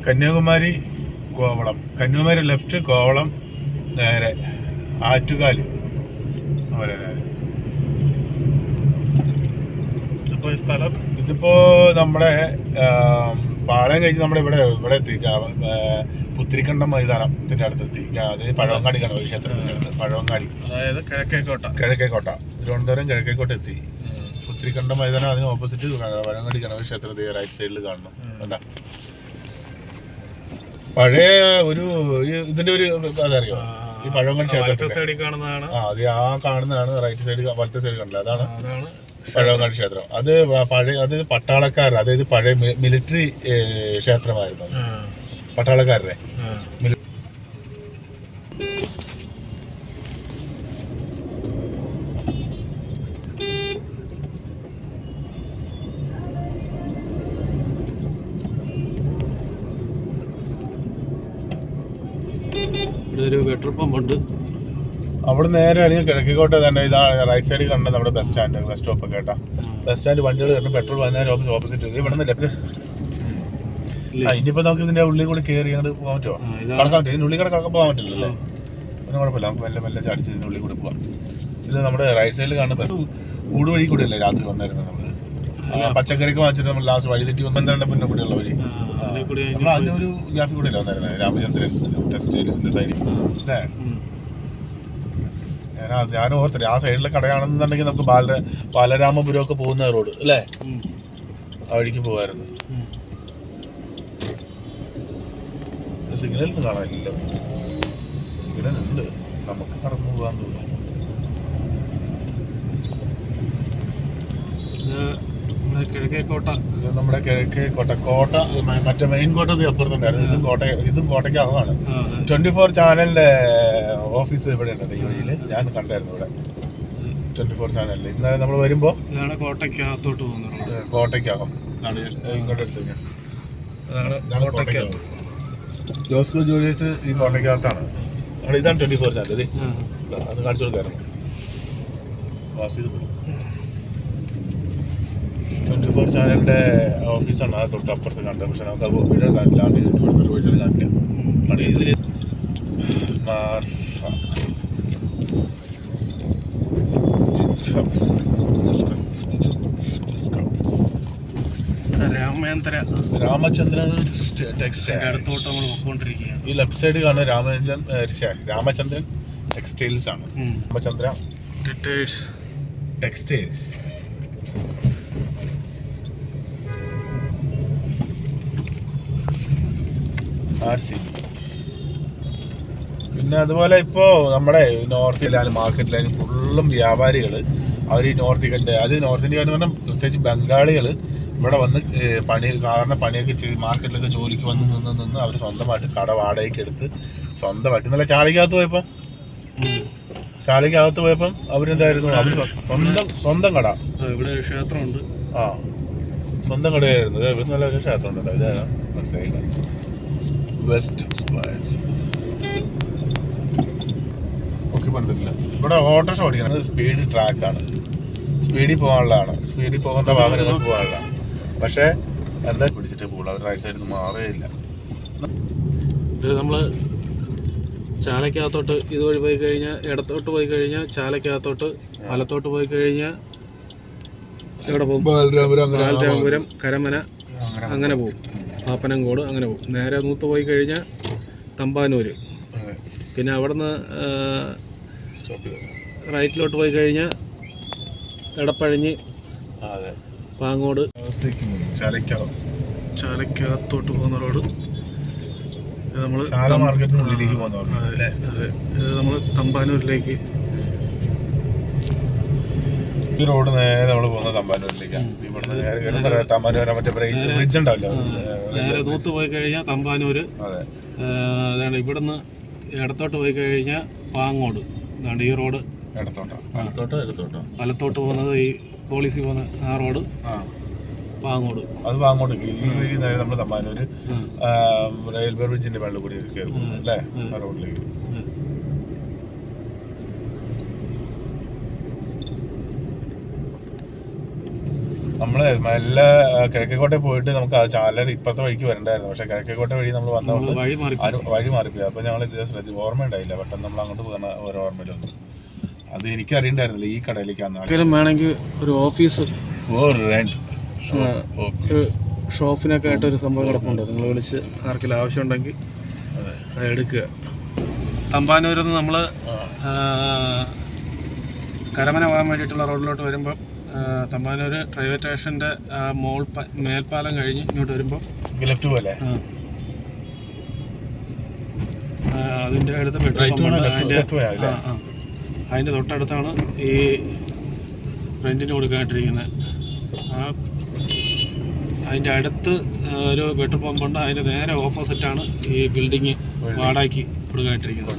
Kanyakumari Kovalam, Kanyakumari left, Kovalam നേരെ, ആറ്റുകാല് അതുപോലെ നേരെ. ഇപ്പോൾ സ്ഥലം ഇതിപ്പോ നമ്മുടെ പാളയം കഴിഞ്ഞ് നമ്മുടെ ഇവിടെ എത്തി, പുത്തിരിക്കണ്ടം മൈതാനത്തിന്റെ അടുത്തെത്തി. അത് പഴവങ്ങാടി ഗണപതി ക്ഷേത്രത്തിന്റെ അടുത്ത്, പഴവങ്ങാടി, അതായത് കിഴക്കേക്കോട്ട. തിരുവനന്തപുരം കിഴക്കേക്കോട്ട എത്തി. പുത്തിരിക്കണ്ടം മൈതാനം അതിന് ഓപ്പോസിറ്റ് പഴവങ്ങാടി ഗണപതി ക്ഷേത്രത്തിൽ റൈറ്റ് സൈഡിൽ കാണണം. എന്താ പഴയ ഒരു ഇതിന്റെ ഒരു അതറിയോ, ഈ പഴവങ്ങാടി ക്ഷേത്രത്തിന്റെ സൈഡിൽ കാണുന്നതാണ്. അത് ആ കാണുന്നതാണ് റൈറ്റ് സൈഡ്, വലത്തെ സൈഡ് കണ്ടില്ല, അതാണ് പഴവങ്ങാടി ക്ഷേത്രം. അത് പട്ടാളക്കാർ, അതായത് പഴയ മിലിറ്ററി ക്ഷേത്രമായിരുന്നു, പട്ടാളക്കാരുടെ. ഇവിടെ ഒരു പെട്രോൾ പമ്പ് ഉണ്ട്. അവിടെ നേരെ അല്ലെങ്കിൽ കിഴക്കേക്കോട്ട തന്നെ ഇതാണ് റൈറ്റ് സൈഡിൽ കണ്ട നമ്മുടെ ബസ് സ്റ്റാൻഡ്, ബസ് സ്റ്റോപ്പ് ഒക്കെ കേട്ടോ. ബസ് സ്റ്റാൻഡ് വണ്ടികൾ കണ്ട് പെട്രോൾ വന്നാൽ ഓപ്പോസിറ്റ് ഇവിടെ നിന്ന് ലഭ്യത. ഇനിയിപ്പോൾ നമുക്ക് ഇതിന്റെ ഉള്ളിൽ കൂടി കയറി അങ്ങോട്ട് പോകാൻ പറ്റുമോ? കടക്കാൻ പറ്റും, ഇതിനുള്ളിൽ കൂടെ കടക്കാൻ പോകാൻ പറ്റില്ലല്ലേ? ഒന്നും കുഴപ്പമില്ല, നമുക്ക് മെല്ലെ മെല്ലെ ചാടിച്ച് ഇതിൻ്റെ ഉള്ളിൽ കൂടി പോവാം. ഇത് നമ്മുടെ റൈറ്റ് സൈഡിൽ കാണുന്ന ബസ് ഊട് വഴി കൂടെ അല്ലേ രാത്രി വന്നായിരുന്നു നമ്മൾ. പച്ചക്കറിക്ക് വാങ്ങിച്ചിട്ട് നമ്മൾ ലാസ്റ്റ് വഴി തെറ്റി 12 പിന്നെ കൂടെയുള്ള വഴി, നമ്മൾ അതിനൊരു ഗ്യാപ്പിൽ കൂടെ അല്ലേ വന്നായിരുന്നത്, രാമചന്ദ്രൻ ടെക്സ്റ്റൈൽസിന്റെ സൈഡിൽ അല്ലേ? ഞാൻ ഓർത്തില്ല ആ സൈഡിലെ കടയാണെന്നുണ്ടെങ്കിൽ നമുക്ക് ബാലരാമപുരം ഒക്കെ പോകുന്ന റോഡ് അല്ലേ, ആ വഴിക്ക് പോകായിരുന്നു. സിഗ്നലൊന്നും കാണാനില്ലല്ലോ, സിഗ്നൽ ഉണ്ട്, നമുക്ക് കടന്നു പോകാൻ തോന്നുന്നു. കിഴക്കേക്കോട്ട, ഇത് നമ്മുടെ കിഴക്കേക്കോട്ട കോട്ട, മറ്റേ മെയിൻ കോട്ട അപ്പുറത്തുണ്ടായിരുന്നു. ഇതും കോട്ടയ്ക്കകമാണ്. 24 ചാനലിന്റെ ഓഫീസ് ഇവിടെ ഉണ്ട് ഈ വഴിയിൽ, ഞാൻ കണ്ടായിരുന്നു ഇവിടെ 24 ചാനലിൽ. ഇന്നലെ നമ്മൾ വരുമ്പോൾ കോട്ടയ്ക്കകത്തോട്ട് പോകുന്നത്, കോട്ടയ്ക്കകം ഇങ്ങോട്ട് എടുത്തു. ജോസ്കോ ജൂലിയേഴ്സ് ഈ കോട്ടയ്ക്കകത്താണ്. അവിടെ ഇതാണ് 24 ചാനൽ, അത് കാണിച്ചു കൊടുക്കായിരുന്നു. വാസ് 24 ചാനലിന്റെ ഓഫീസാണ് അത് തൊട്ടപ്പുറത്ത് കണ്ടത്. പക്ഷെ നമുക്ക് അത് വീഡിയോ കാണില്ല, ഇവിടുന്ന് ചോദിച്ചാൽ കാണില്ല. ഇതിൽ രാമചന്ദ്രൻ ടെക്സ്റ്റൈൽ അടുത്തോട്ട് നമ്മൾ പോയിക്കൊണ്ടിരിക്കുകയാണ്. ഈ ലെഫ്റ്റ് സൈഡ് കാണുന്ന രാമചന്ദ്രൻ ടെക്സ്റ്റൈൽസ് ആണ്. രാമചന്ദ്ര ടെക്സ്റ്റൈൽസ്. പിന്നെ അതുപോലെ ഇപ്പോൾ നമ്മുടെ നോർത്തിലായാലും മാർക്കറ്റിലായാലും ഫുള്ളും വ്യാപാരികൾ അവർ ഈ നോർത്ത് ഇന്ത്യ, അത് നോർത്ത് ഇന്ത്യ എന്ന് പറഞ്ഞാൽ പ്രത്യേകിച്ച് ബംഗാളികൾ ഇവിടെ വന്ന് സാധാരണ പണിയൊക്കെ ചെയ്ത് മാർക്കറ്റിലൊക്കെ ജോലിക്ക് വന്ന് നിന്ന് അവർ സ്വന്തമായിട്ട് കട വാടകയ്ക്ക് എടുത്ത് സ്വന്തമായിട്ട് ഇന്നലെ ചാലയ്ക്കകത്ത് പോയപ്പം അവരെന്തായിരുന്നു, അവർ സ്വന്തം കട, ഇവിടെ ക്ഷേത്രമുണ്ട്, സ്വന്തം കടയായിരുന്നു. ഇവിടെ നല്ല ഒരു ക്ഷേത്രം ഉണ്ടല്ലോ, ഇതാണ് മനസ്സിലായില്ല. വെസ്റ്റ് സ്പൈറ്റ്സ് ഒക്കെ പണിതിട്ടില്ല. ഇവിടെ ഓട്ടോറിക്ഷ ഓടിക്കുന്നത് സ്പീഡ് ട്രാക്കാണ്, സ്പീഡിൽ പോകാനുള്ളതാണ്, സ്പീഡിൽ പോകേണ്ട വാഹനങ്ങൾ പോകാനുള്ളതാണ്. പക്ഷേ എന്താ പിടിച്ചിട്ട് പോകുള്ളൂ, അവർ റൈറ്റ് സൈഡിൽ നിന്ന് മാറുകയില്ല. ഇത് നമ്മൾ ചാലയ്ക്കകത്തോട്ട് ഇതുവഴി പോയി കഴിഞ്ഞാൽ, ഇടത്തോട്ട് പോയി കഴിഞ്ഞാൽ ചാലയ്ക്കകത്തോട്ട്, വലത്തോട്ട് പോയി കഴിഞ്ഞാൽ എവിടെ പോകും? ബാലരാമപുരം, കരമന, അങ്ങനെ പോകും, പാപ്പനംകോട് അങ്ങനെ പോകും. നേരെ നൂത്ത് പോയി കഴിഞ്ഞാൽ തമ്പാനൂര്, പിന്നെ അവിടുന്ന് റൈറ്റിലോട്ട് പോയി കഴിഞ്ഞാൽ എടപ്പഴിഞ്ഞ് പാങ്ങോട്, ചാലയ്ക്കകത്തോട്ട് പോകുന്ന റോഡ്. നമ്മൾ മാർക്കറ്റിനുള്ളിലേക്ക് പോകുന്ന റോഡ്. ഇത് നമ്മൾ തമ്പാനൂരിലേക്ക്, ഈ റോഡ് നേരെ നമ്മൾ പോകുന്നത് തമ്പാനൂരിലേക്കാണ്. ഇവിടെ തമ്പാനൂർ മറ്റേ ബ്രിഡ്ജ് ഉണ്ടാവില്ല, നേരെ നൂത്ത് പോയി കഴിഞ്ഞാൽ തമ്പാനൂര്. അതാണ് ഇവിടുന്ന് ഇടത്തോട്ട് പോയി കഴിഞ്ഞാൽ പാങ്ങോട്, അതാണ് ഈ റോഡ്. വലത്തോട്ട് പോകുന്നത് ഈ പോളിസി പോകുന്ന ആ റോഡ് പാങ്ങോട്. അത് പാങ്ങോട്ട് ഈ വഴി നേരെ നമ്മൾ തമ്പാനൂര് റെയിൽവേ ബ്രിഡ്ജിന്റെ വെള്ളം കൂടി കയറും അല്ലേ ആ റോഡിലേക്ക്. നമ്മള് മെല്ലെ കിഴക്കേക്കോട്ടെ പോയിട്ട് നമുക്ക് ആ ചാലര ഇപ്പുറത്തെ വഴിക്ക് വരണ്ടായിരുന്നു. പക്ഷെ കിഴക്കേക്കോട്ടെ വഴി നമ്മൾ വന്നതുകൊണ്ട് വഴി മാറിപ്പോയി. അപ്പൊ ഞങ്ങൾ ഇത് ഓർമ്മ ഉണ്ടായില്ല. പെട്ടെന്ന് നമ്മൾ അങ്ങോട്ട് പോകുന്ന ഓരോ ഓർമ്മയിലും അത് എനിക്ക് അറിയണ്ടായിരുന്നില്ല ഈ കടയിലേക്കാണ് വേണമെങ്കിൽ ഒരു ഓഫീസ് ഷോപ്പിനൊക്കെ ആയിട്ട് ഒരു സംഭവം കിടപ്പുണ്ട്. നിങ്ങൾ വിളിച്ച് ആർക്കെങ്കിലും ആവശ്യമുണ്ടെങ്കിൽ എടുക്കുക. തമ്പാനൂരിൽ നിന്ന് നമ്മൾ കരമന പോകാൻ വേണ്ടിയിട്ടുള്ള റോഡിലോട്ട് വരുമ്പം തമ്പാനൂർ റെയിൽവേ സ്റ്റേഷൻ്റെ മേൽപ്പാലം കഴിഞ്ഞ് ഇങ്ങോട്ട് വരുമ്പോൾ ലെഫ്റ്റ് പോലെ അതിൻ്റെ അടുത്ത് അതിൻ്റെ തൊട്ടടുത്താണ് ഈ റെൻറ്റിന് കൊടുക്കാനായിട്ടിരിക്കുന്നത്. അതിൻ്റെ അടുത്ത് ഒരു പെട്രോൾ പമ്പുണ്ട്. അതിൻ്റെ നേരെ ഓപ്പോസിറ്റാണ് ഈ ബിൽഡിങ് വാടകയ്ക്ക് കൊടുക്കാനായിട്ടിരിക്കുന്നത്.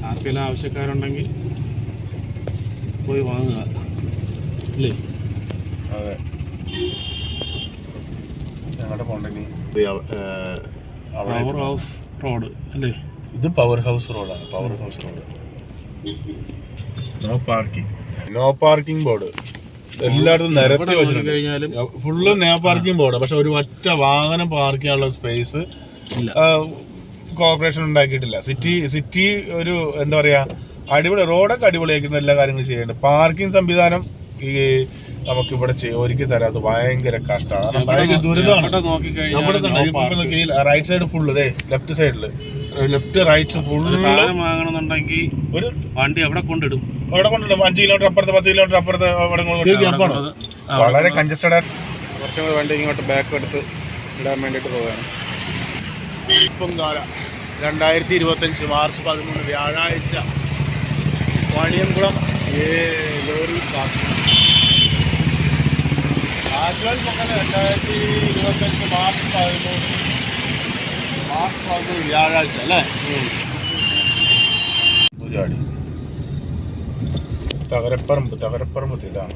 ആർക്കെല്ലാം ആവശ്യക്കാരുണ്ടെങ്കിൽ പോയി വാങ്ങുക അല്ലേ? അതെ. ഞങ്ങളുടെ പവർ ഹൗസ് റോഡ് അല്ലേ? ഇത് പവർ ഹൗസ് റോഡാണ്. Power house road. No parking board എല്ലായിടത്തും നിരത്തി വെച്ചിട്ടുണ്ട്. Full no parking board. പക്ഷെ ഒരു ഒറ്റ വാഹനം പാർക്ക് ചെയ്യാനുള്ള സ്പേസ് കോർപ്പറേഷൻ ഉണ്ടാക്കിയിട്ടില്ല. സിറ്റി ഒരു എന്താ പറയാ അടിപൊളി റോഡൊക്കെ അടിപൊളിയാക്കുന്ന എല്ലാ കാര്യങ്ങളും ചെയ്യുന്നുണ്ട്. പാർക്കിംഗ് സംവിധാനം ഈ നമുക്ക് ഇവിടെ ഒരുക്കി തരാത്ത ഭയങ്കര കഷ്ടമാണ്. ഭയങ്കര ദുരിതമാണ്. റൈറ്റ് സൈഡ് ഫുള്ള് ലെഫ്റ്റ് സൈഡില് ലെഫ്റ്റ് റൈറ്റ് ഫുള്ള് വാങ്ങണമെന്നുണ്ടെങ്കിൽ ഒരു വണ്ടി അവിടെ കൊണ്ടിടും. 5 കിലോമീറ്റർ അപ്പുറത്ത് 10 കിലോമീറ്റർ അപ്പുറത്ത് വളരെ കൺജസ്റ്റഡ്. കുറച്ചും കൂടെ വണ്ടി ഇങ്ങോട്ട് ബാക്ക് എടുത്ത് ഇടാൻ വേണ്ടിയിട്ട് പോവുകയാണ്. ഇപ്പം 2025 മാർച്ച് 13 വ്യാഴാഴ്ച വാണിയംകുളം ലോറി പാർക്ക്. 2025 മാർച്ച് 13 വ്യാഴാഴ്ച അല്ലേ? പൂജാടി തകരപ്പറമ്പ് തീടാണ്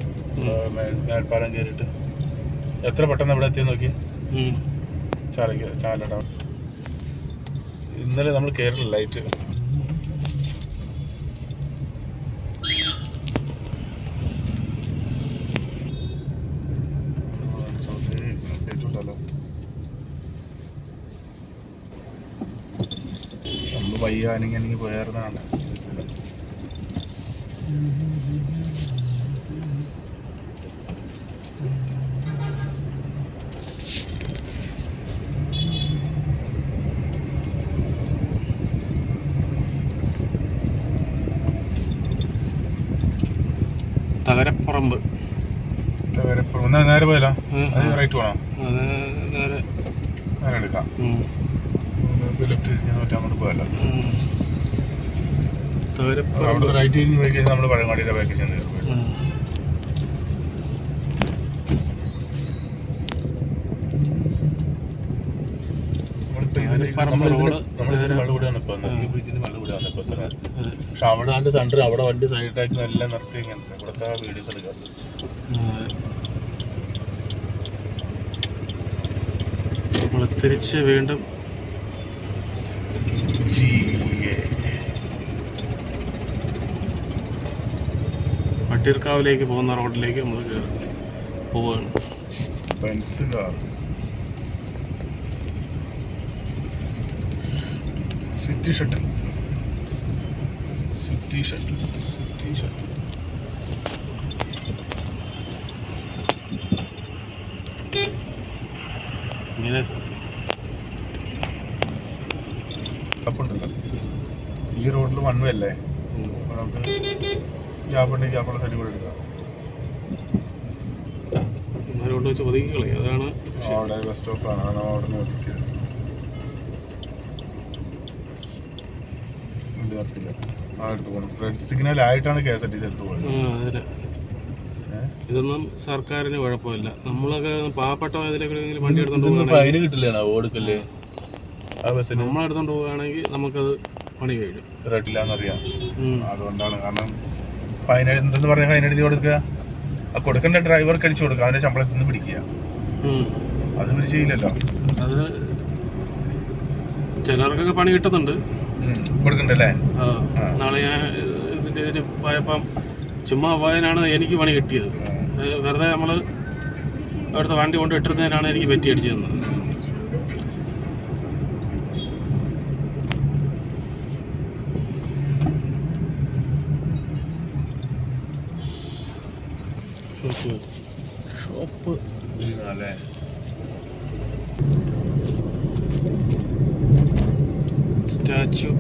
മേൽപ്പാലം കയറിയിട്ട് എത്ര പെട്ടെന്ന് ഇവിടെ എത്തിയെന്ന് നോക്കി. ചാലട ഇന്നലെ നമ്മൾ കയറില്ല ലൈറ്റ്. നമ്മൾ വയ്യാനെങ്കിൽ പോയായിരുന്നാണ്. തകരപ്പറമ്പ് നേരെ പോയാലോ? റൈറ്റ് പോകണം. നേരെ എടുക്കാം. ലെഫ്റ്റ് അങ്ങോട്ട് പോയാലോ? അവിടെ റൈറ്റ് തിരിഞ്ഞ് പോയി കഴിഞ്ഞാൽ നമ്മൾ പഴങ്ങാടിയുടെ ബാക്കിൽ ചെന്ന് കയറും. പക്ഷെ അവിടെ അതിന്റെ സെന്റർ അവിടെ വണ്ടി സൈഡാക്കി എല്ലാം നിർത്തി ഇങ്ങനെ ഇവിടുത്തെ വീഡിയോസ് എടുക്കാം. തിരിച്ച് വീണ്ടും വട്ടിയൂർക്കാവിലേക്ക് പോകുന്ന റോഡിലേക്ക് നമ്മൾ പോവുകയാണ്. ബെൻസ് കാർ സിറ്റി ഷട്ടിൽ ഇങ്ങനെ ഈ റോഡിൽ 1 വേ അല്ലേ? നമുക്ക് ഗ്യാപ്പുള്ള സൈഡിൽ കൂടെ എടുക്കാം. റോഡ് വെച്ച് ഒതുക്കിക്കളി. അതാണ് അവിടെ ബസ് സ്റ്റോപ്പാണ്. അവിടെ നിന്ന് ഒതുക്കിയത് നിർത്തില്ല. അടുത്ത് പോകണം. റെഡ് സിഗ്നൽ ആയിട്ടാണ് KSRTC എടുത്ത് പോയത്. ഇതൊന്നും സർക്കാരിന് കുഴപ്പമില്ല. നമ്മളൊക്കെ പാവപ്പെട്ട ഇതിലേക്ക് വണ്ടി എടുത്തോണ്ട് ഫൈന് കിട്ടില്ലേ? ഓടുക്കല്ലേ ആ ബസ്സിന് നമ്മളെടുത്തോണ്ട് പോവുകയാണെങ്കിൽ നമുക്കത് പണി കഴിയും. റെഡില്ലാന്നറിയാം. അതുകൊണ്ടാണ്. കാരണം ഫൈൻ എന്തെന്ന് പറഞ്ഞാൽ ഫൈൻ എഴുതി കൊടുക്കുക. ആ കൊടുക്കേണ്ട ഡ്രൈവർക്ക് അടിച്ചു കൊടുക്കുക. അവന്റെ ശമ്പളത്തിൽ നിന്ന് പിടിക്കുക. അത് ഇവർ ചെയ്യില്ലല്ലോ. അത് ചിലർക്കൊക്കെ പണി കിട്ടുന്നുണ്ട്. കൊടുക്കണ്ടല്ലേ? നാളെ ഞാൻ ഇതിൻ്റെ പോയപ്പം ചുമ്മാ പോയതിനാണ് എനിക്ക് പണി കിട്ടിയത്. വെറുതെ നമ്മൾ അവിടുത്തെ വണ്ടി കൊണ്ട് ഇട്ടിരുന്നതിനാണ് എനിക്ക് പറ്റി അടിച്ചു തന്നത്. ഷോപ്പ് അല്ലേ? സ്റ്റാച്ചു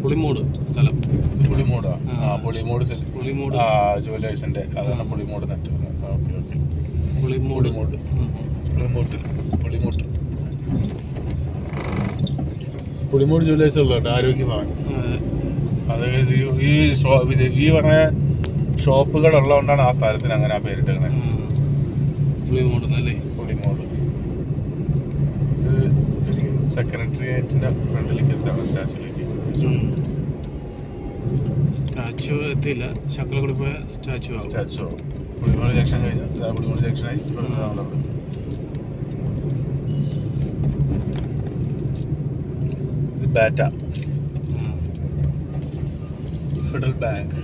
പുളിമൂട് സ്ഥലം. പുളിമൂടാ? പുളിമൂട് ജുവലേഴ്സിന്റെ അതാണ് Pulimoodu net. Okay okay. Pulimoodu jewellers ഉള്ളു ആരോഗ്യഭവൻ. അതായത് ഈ പറഞ്ഞ ഷോപ്പുകൾ ഉള്ളതുകൊണ്ടാണ് ആ സ്ഥലത്തിന് അങ്ങനെ ആ പേരിട്ടത്. പുളിമൂട്. സെക്രട്ടേറിയറ്റിന്റെ ഫ്രണ്ടിലേക്ക് എത്താണ് സ്റ്റാച്ചുവിലേക്ക്. സ്റ്റാച്ചു എത്തിയില്ല, ശക്കലക്കുടി പോയ സ്റ്റാച്ചു പുളിമൂട് ജംഗ്ഷൻ കഴിഞ്ഞാൽ പുളിമൂട് ജംഗ്ഷനായി ഇത് ബാറ്റ ഫെഡറൽ ബാങ്ക്.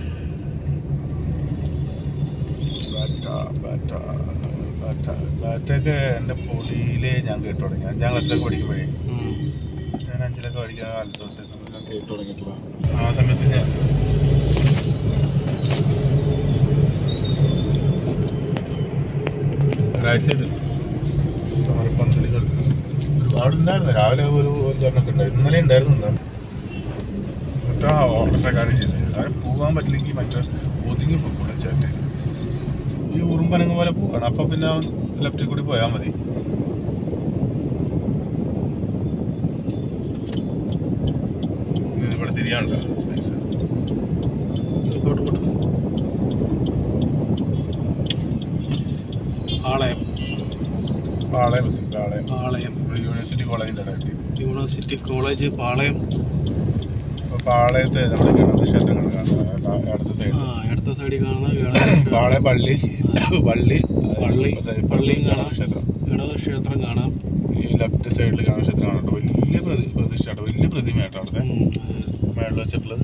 ബാറ്റൊക്കെ എൻ്റെ പൊടിയിലേ ഞാൻ കേട്ടു തുടങ്ങി. 5ാം ക്ലാസ്സിലൊക്കെ പഠിക്കുമ്പോഴേ, ഞാൻ 5ിലൊക്കെ പഠിക്കുന്ന കാലത്ത് തൊട്ട് ഞാൻ കേട്ടു തുടങ്ങിയിട്ടുള്ളതാണ്. ആ സമയത്ത് ഞാൻ റൈറ്റ് സൈഡിൽ സമരപ്പന്തലുകൾ ഒരുപാട് ഉണ്ടായിരുന്നു. രാവിലെ ഒരു 5-6 ഉണ്ടായിരുന്നു. ഇന്നലെ ഉണ്ടായിരുന്നു. എന്നിട്ട് ഓർഡറിൻ്റെ കാര്യം ചെയ്തത് കാരണം പോകാൻ പറ്റില്ലെങ്കിൽ മറ്റേ ഒതുങ്ങി പോയിക്കൂടെ ചേട്ടൻ. ഈ ഉറുമ്പനങ്ങ് പോലെ പോകണം. അപ്പം പിന്നെ ലെഫ്റ്റിൽ കൂടി പോയാൽ മതി. ഇവിടെ തിരിയാണല്ലോ സ്പേസ്. പാളയം യൂണിവേഴ്സിറ്റി കോളേജിൻ്റെ ഇടയ്ക്ക്. യൂണിവേഴ്സിറ്റി കോളേജ് പാളയം. പാളയത്തെ നമ്മുടെ ഗണപതി ക്ഷേത്രങ്ങൾ കാണാം. അടുത്ത സൈഡിൽ കാണുന്ന പാളയം പള്ളിയും കാണാം, ഗണപതി ക്ഷേത്രം കാണാം. ഈ ലെഫ്റ്റ് സൈഡിൽ ഗണപതി ക്ഷേത്രം കാണാം. വലിയ പ്രതിഷ്ഠയാട്ടോ, വലിയ പ്രതിമയാട്ടോ അവിടുത്തെ മേളിൽ വെച്ചിട്ടുള്ളത്.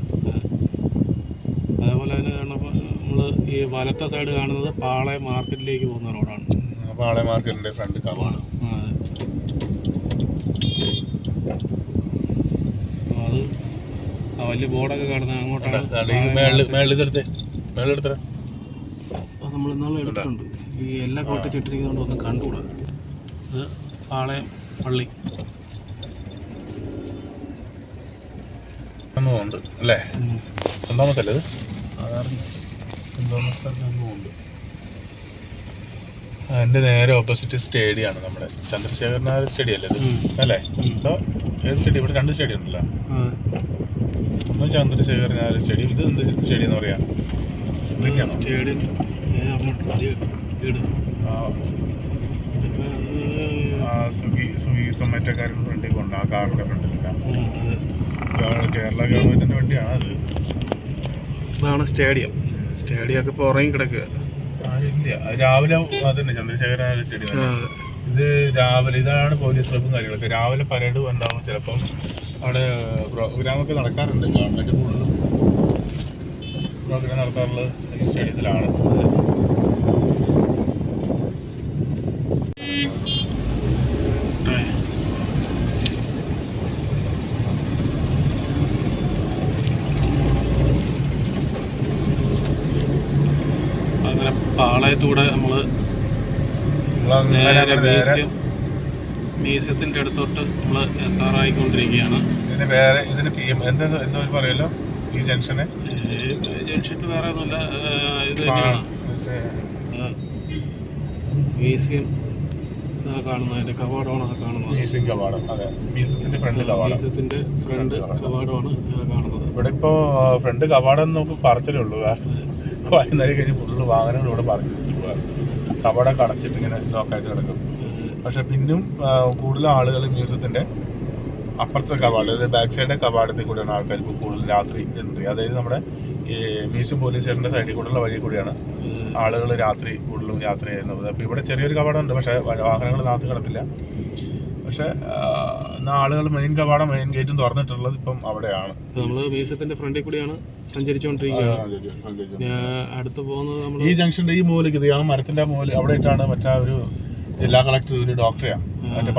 അതേപോലെ തന്നെ കാണുമ്പോൾ നമ്മൾ ഈ വലത്തെ സൈഡ് കാണുന്നത് പാളയം മാർക്കറ്റിലേക്ക് പോകുന്ന റോഡാണ്. പാളയം മാർക്കറ്റിൻ്റെ ഫ്രണ്ട് കവാണ്. അത് ആ വലിയ ബോർഡൊക്കെ കാണുന്നത് അങ്ങോട്ടാണ്. നമ്മൾ ഇന്നാളും എടുത്തിട്ടുണ്ട്. ഈ എല്ലാ കോട്ടിച്ചിട്ടിരിക്കുന്നതുകൊണ്ട് ഒന്ന് കണ്ടുകൂടാ. ഇത് പാളയം പള്ളി ഉണ്ട് അല്ലേ? സെന്റ് തോമസ് അല്ലേ? ഇത് സെന്റ് തോമസ് ഉണ്ട്. അതിൻ്റെ നേരെ ഓപ്പോസിറ്റ് സ്റ്റേഡിയമാണ് നമ്മുടെ ചന്ദ്രശേഖരനാർ സ്റ്റേഡിയം അല്ലേ ഇത്? അല്ലേ? ഏത് സ്റ്റേഡിയം? ഇവിടെ 2 സ്റ്റേഡിയം ഉണ്ടല്ലോ. ഒന്ന് ചന്ദ്രശേഖരനാർ സ്റ്റേഡിയം, ഇത് എന്ത് സ്റ്റേഡിയം എന്ന് പറയാം? സ്റ്റേഡിയം സ്വിഗ്ഗി സൊമാറ്റോക്കാരുടെ ഫ്രണ്ടിൽ കൊണ്ട് ആ കാറിൻ്റെ ഫ്രണ്ടിലില്ല. കേരള ഗവൺമെൻറ്റിൻ്റെ വണ്ടിയാണ് അത്. ഇതാണ് സ്റ്റേഡിയം. സ്റ്റേഡിയമൊക്കെ ഇപ്പോൾ ഉറങ്ങി കിടക്കുക. ആരില്ല. രാവിലെ അതന്നെ ചന്ദ്രശേഖരനാർ സ്റ്റേഡിയം. ഇത് രാവിലെ ഇതാണ് പോലീസ് ക്ലബും കാര്യങ്ങളൊക്കെ. രാവിലെ പരേഡ് ഉണ്ടാവും. ചിലപ്പം അവിടെ പ്രോഗ്രാമൊക്കെ നടക്കാറുണ്ട്. ഗവൺമെൻറ് കൂടുതലും പ്രോഗ്രാം നടത്താറുള്ളത് ഈ സ്റ്റേഡിയത്തിലാണ്. അങ്ങനെ പാളയത്തൂടെ നമ്മൾ മ്യൂസിയത്തിൻ്റെ അടുത്തോട്ട് നമ്മൾ എത്താറായിക്കൊണ്ടിരിക്കുകയാണ്. ഇതിന് PM എന്തോ പറയല്ലോ ഈ ജംഗ്ഷന്. ജംഗ്ഷന് വേറെ ഒന്നുമില്ല, ഇത് തന്നെയാണ് മ്യൂസിയം കാണുന്നതിൻ്റെ കവാടമാണ് കാണുന്നത്. മ്യൂസിയം കവാടം. അതെ, മ്യൂസിയത്തിൻ്റെ ഫ്രണ്ട് കവാടമാണ് കാണുന്നത്. ഇവിടെ ഇപ്പോൾ ഫ്രണ്ട് കവാടം നമുക്ക് പറച്ചിലേ ഉള്ളൂ. വൈകുന്നേരം കഴിഞ്ഞ് ഫുള്ള് വാഹനങ്ങൾ ഇവിടെ പാർക്ക് വെച്ചിട്ടുള്ളതാണ്. കവാടമൊക്കെ അടച്ചിട്ട് ഇങ്ങനെ ലോക്കായിട്ട് കിടക്കും. പക്ഷെ പിന്നും കൂടുതൽ ആളുകൾ മ്യൂസിയത്തിൻ്റെ അപ്പുറത്തെ കവാടം, അതായത് ബാക്ക് സൈഡിൻ്റെ കവാടത്തിൽ കൂടെയാണ് ആൾക്കാർ ഇപ്പോൾ കൂടുതൽ രാത്രി എൻട്രി. അതായത് നമ്മുടെ ഈ മ്യൂസിയം പോലീസ് സ്റ്റേഷൻ്റെ സൈഡിൽ കൂടെയുള്ള വഴി കൂടിയാണ് ആളുകൾ രാത്രി കൂടുതലും യാത്ര ചെയ്യുന്നത്. അപ്പോൾ ഇവിടെ ചെറിയൊരു കവാടമുണ്ട്, പക്ഷേ വാഹനങ്ങൾ നാത്ത് കിടക്കില്ല. പക്ഷെ ആളുകൾ മെയിൻ കവാടം മെയിൻ ഗേറ്റും തുറന്നിട്ടുള്ളത് ഇപ്പം അവിടെയാണ്. നമ്മള് മ്യൂസിയത്തിന്റെ ഫ്രണ്ടിൽ കൂടിയാണ് സഞ്ചരിച്ചുകൊണ്ടിരിക്കുന്നത്. അടുത്ത് പോകുന്നത് നമ്മൾ ഈ ജംഗ്ഷന്റെ ഈ മൂലയ്ക്ക് ഇത് ആ മരത്തിന്റെ മൂല അവിടെ ഇട്ടാണ് മറ്റേ ഒരു ജില്ലാ കളക്ടർ ഒരു ഡോക്ടറെയാണ് മറ്റേ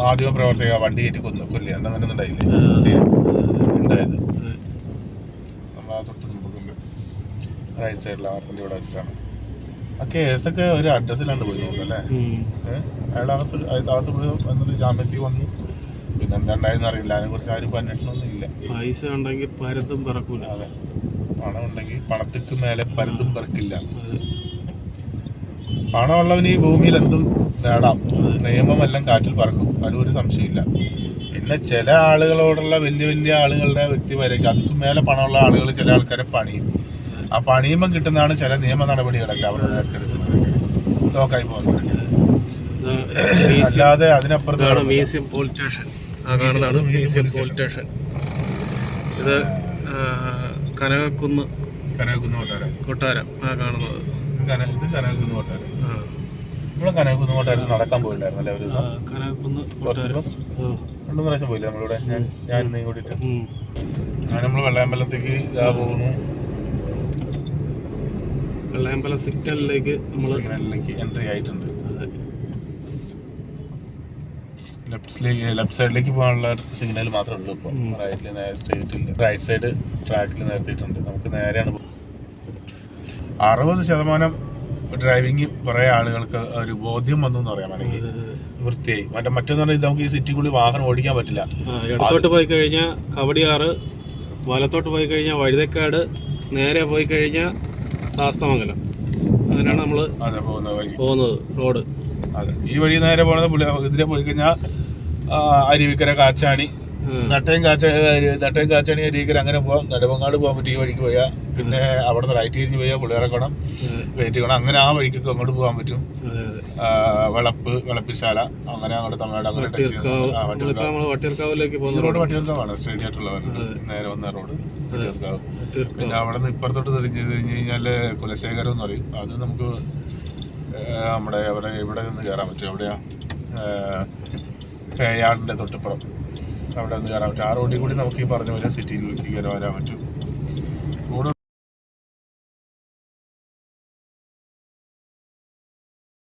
മാധ്യമ പ്രവർത്തക വണ്ടി കയറ്റി കൊല്ലുക അങ്ങനെ ഉണ്ടായില്ലേ ഉണ്ടായത്. നമ്മൾ ആ തൊട്ട് മുമ്പ് റൈറ്റ് സൈഡിൽ മരത്തിന്റെ ഇവിടെ വെച്ചിട്ടാണ്. ആ കേസൊക്കെ ഒരു അഡ്രസ്സിലാണ്ട് പോയി നോക്കല്ലേ. അയാളകത്ത് പോയി വന്നിട്ട് ജാമ്യത്തിൽ വന്നു. പിന്നെ എന്താണ്ടായെന്ന് അറിയില്ല. അതിനെ കുറിച്ച് ആരും അന്വേഷണമൊന്നും ഇല്ല. പൈസ ഉണ്ടെങ്കിൽ പരത്തും പറക്കൂല. അതെ, പണം ഉണ്ടെങ്കിൽ പണത്തിക്ക് മേലെ പരത്തും പറക്കില്ല. പണമുള്ളവന് ഈ ഭൂമിയിൽ എന്തും നേടാം. നിയമമെല്ലാം കാറ്റിൽ പറക്കും, അതിലൊരു സംശയമില്ല. പിന്നെ ചില ആളുകളോടുള്ള വലിയ വലിയ ആളുകളുടെ വ്യക്തിപരക്ക് അതിക്ക് മേലെ പണമുള്ള ആളുകൾ ചില ആൾക്കാരെ പണിയും. ആ പണിയുമ്പം കിട്ടുന്നതാണ് ചില നിയമ നടപടികളൊക്കെ അവരുടെ നേരിട്ടെടുക്കുന്നതൊക്കെ ലോക്കായി പോകുന്നതൊക്കെ. അല്ലാതെ അതിനപ്പുറത്ത് മ്യൂസിയം പോലീസ് സ്റ്റേഷൻ. ഇത് കനകക്കുന്ന് കൊട്ടാരം കാണുന്നത്. ഇത് കനകക്കുന്ന് കൊട്ടാരം. നമ്മള് കനകക്കുന്ന് കൊട്ടാരത്തിൽ നടക്കാൻ പോയില്ലായിരുന്നല്ലേ ഒരു ദിവസം? കനകക്കുന്ന് രണ്ടു പ്രാവശ്യം പോയില്ല നമ്മളിവിടെ. ഞാൻ നീ കൂടിയിട്ട് അങ്ങനെ നമ്മള് വെള്ളയമ്പലത്തേക്ക് പോകുന്നു. വെള്ളയമ്പലം സിഗ്നലിലേക്ക് എൻട്രി ആയിട്ടുണ്ട്. ലെഫ്റ്റ് സൈഡിലേക്ക് പോകാനുള്ള സിഗ്നൽ മാത്രമേ ഉള്ളൂ ഇപ്പോൾ. റൈറ്റിൽ നേരെ സ്ട്രേറ്റില്ല. റൈറ്റ് സൈഡ് ട്രാക്കിൽ നിർത്തിയിട്ടുണ്ട്. നമുക്ക് നേരെയാണ് 60% ഡ്രൈവിങ് കുറേ ആളുകൾക്ക് ഒരു ബോധ്യം വന്നു എന്ന് പറയാൻ വേണമെങ്കിൽ വൃത്തിയായി. മറ്റൊന്ന് പറഞ്ഞാൽ നമുക്ക് ഈ സിറ്റിക്കുള്ളിൽ വാഹനം ഓടിക്കാൻ പറ്റില്ല. ഇടത്തോട്ട് പോയി കഴിഞ്ഞാൽ കവടിയാറ്, വലത്തോട്ട് പോയി കഴിഞ്ഞാൽ വഴുതക്കാട്, നേരെ പോയി കഴിഞ്ഞാൽ ശാസ്തമംഗലം. അങ്ങനെയാണ് നമ്മൾ പോകുന്നത് റോഡ്. അതെ, ഈ വഴി നേരെ പോകുന്നത് ഇതിലെ പോയി കഴിഞ്ഞാൽ അരുവിക്കര, കാച്ചാണി, നട്ടയം കാച്ചാണി, അരുവിക്കര അങ്ങനെ പോകാം. നെടുമങ്ങാട് പോകാൻ പറ്റും ഈ വഴിക്ക് പോയാൽ. പിന്നെ അവിടെ നിന്ന് റൈറ്റ് തിരിഞ്ഞ് പോയാൽ പുളിയറക്കണം, വേറ്റിക്കണം, അങ്ങനെ ആ വഴിക്കൊക്കെ അങ്ങോട്ട് പോകാൻ പറ്റും. വെളപ്പിശാല അങ്ങനെ അങ്ങോട്ട് തമിഴ്നാട് അങ്ങനെ വട്ടിയൂർക്കാവിലേക്ക് പോകുന്ന റോഡ് വട്ടിയൂർക്കാവാണ് സ്ട്രേറ്റ് ആയിട്ടുള്ളവർ നേരെ വന്ന റോഡ് വട്ടിയൂർക്കാവ്. പിന്നെ അവിടെ നിന്ന് ഇപ്പുറത്തോട്ട് തിരിഞ്ഞ് കഴിഞ്ഞാൽ കുലശേഖരം എന്ന് പറയും. അത് നമുക്ക് നമ്മുടെ ഇവിടെ നിന്ന് കയറാൻ പറ്റും. എവിടെയാ പേയാടിൻ്റെ തൊട്ടിപ്പുറം അവിടെ നിന്ന് കയറാൻ പറ്റും. ആ റോഡിൽ കൂടി നമുക്ക് ഈ പറഞ്ഞ പോലെ സിറ്റിയിലേക്ക് കയറി വരാൻ പറ്റും.